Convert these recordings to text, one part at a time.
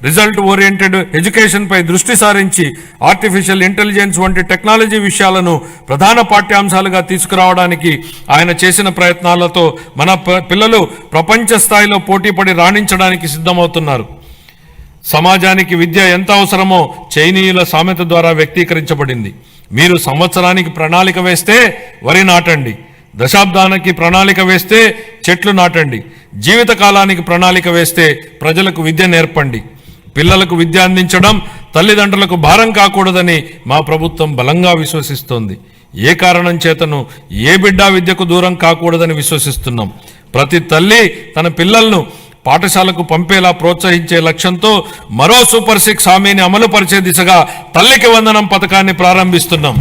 Result oriented ఎడ్యుకేషన్పై దృష్టి సారించి artificial intelligence వంటి టెక్నాలజీ విషయాలను ప్రధాన పాఠ్యాంశాలుగా తీసుకురావడానికి ఆయన చేసిన ప్రయత్నాలతో మన పిల్లలు ప్రపంచ స్థాయిలో పోటీపడి రాణించడానికి సిద్ధమవుతున్నారు. సమాజానికి విద్య ఎంత అవసరమో చైనీయుల సామెత ద్వారా వ్యక్తీకరించబడింది. మీరు సంవత్సరానికి ప్రణాళిక వేస్తే వరి నాటండి, దశాబ్దానికి ప్రణాళిక వేస్తే చెట్లు నాటండి, జీవితకాలానికి ప్రణాళిక వేస్తే ప్రజలకు విద్య నేర్పండి. పిల్లలకు విద్య అందించడం తల్లిదండ్రులకు భారం కాకూడదని మా ప్రభుత్వం బలంగా విశ్వసిస్తోంది. ఏ కారణం చేతను ఏ బిడ్డ విద్యకు దూరం కాకూడదని విశ్వసిస్తున్నాం. ప్రతి తల్లి తన పిల్లలను పాఠశాలకు పంపేలా ప్రోత్సహించే లక్ష్యంతో మరో సూపర్ 6 హామీని అమలు పరిచే దిశగా తల్లికి వందనం పథకాన్ని ప్రారంభిస్తున్నాం.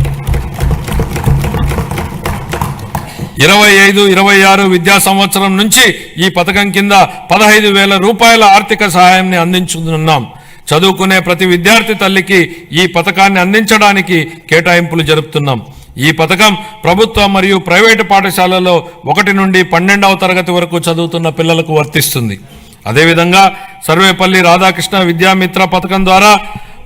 25-26 విద్యా సంవత్సరం నుంచి ఈ పథకం కింద 15,000 రూపాయల ఆర్థిక సహాయాన్ని అందించుతున్నాం. చదువుకునే ప్రతి విద్యార్థి తల్లికి ఈ పథకాన్ని అందించడానికి కేటాయింపులు జరుపుతున్నాం. ఈ పథకం ప్రభుత్వ మరియు ప్రైవేటు పాఠశాలలో 1 నుండి 12వ తరగతి వరకు చదువుతున్న పిల్లలకు వర్తిస్తుంది. అదేవిధంగా సర్వేపల్లి రాధాకృష్ణ విద్యామిత్ర పథకం ద్వారా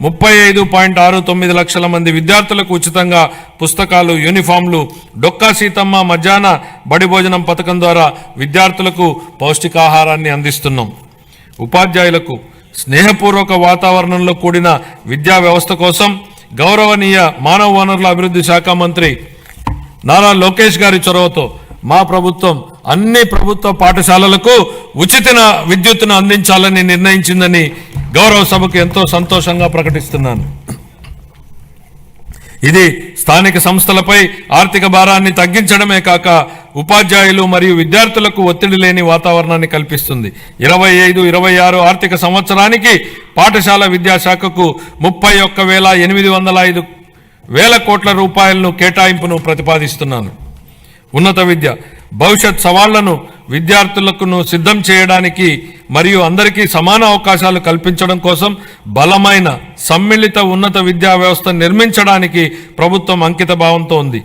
35.69 లక్షల మంది విద్యార్థులకు ఉచితంగా పుస్తకాలు, యూనిఫామ్లు, డొక్కా సీతమ్మ మధ్యాహ్న బడి భోజనం పథకం ద్వారా విద్యార్థులకు పౌష్టికాహారాన్ని అందిస్తున్నాం. ఉపాధ్యాయులకు స్నేహపూర్వక వాతావరణంలో కూడిన విద్యా వ్యవస్థ కోసం గౌరవనీయ మానవ వనరుల అభివృద్ధి శాఖ మంత్రి నారా లోకేష్ గారి చొరవతో మా ప్రభుత్వం అన్ని ప్రభుత్వ పాఠశాలలకు ఉచిత విద్యుత్తును అందించాలని నిర్ణయించిందని గౌరవ సభకు ఎంతో సంతోషంగా ప్రకటిస్తున్నాను. ఇది స్థానిక సంస్థలపై ఆర్థిక భారాన్ని తగ్గించడమే కాక ఉపాధ్యాయులు మరియు విద్యార్థులకు ఒత్తిడి లేని వాతావరణాన్ని కల్పిస్తుంది. 25-26 ఆర్థిక సంవత్సరానికి పాఠశాల విద్యాశాఖకు 31,805 కోట్ల రూపాయలను కేటాయింపును ప్రతిపాదిస్తున్నాను. ఉన్నత విద్య భవిష్యత్ సవాళ్లను విద్యార్థులకు సిద్ధం చేయడానికి మరియు అందరికీ సమాన అవకాశాలు కల్పించడం కోసం బలమైన సమ్మిళిత ఉన్నత విద్యా వ్యవస్థ నిర్మించడానికి ప్రభుత్వం అంకిత భావంతో ఉంది.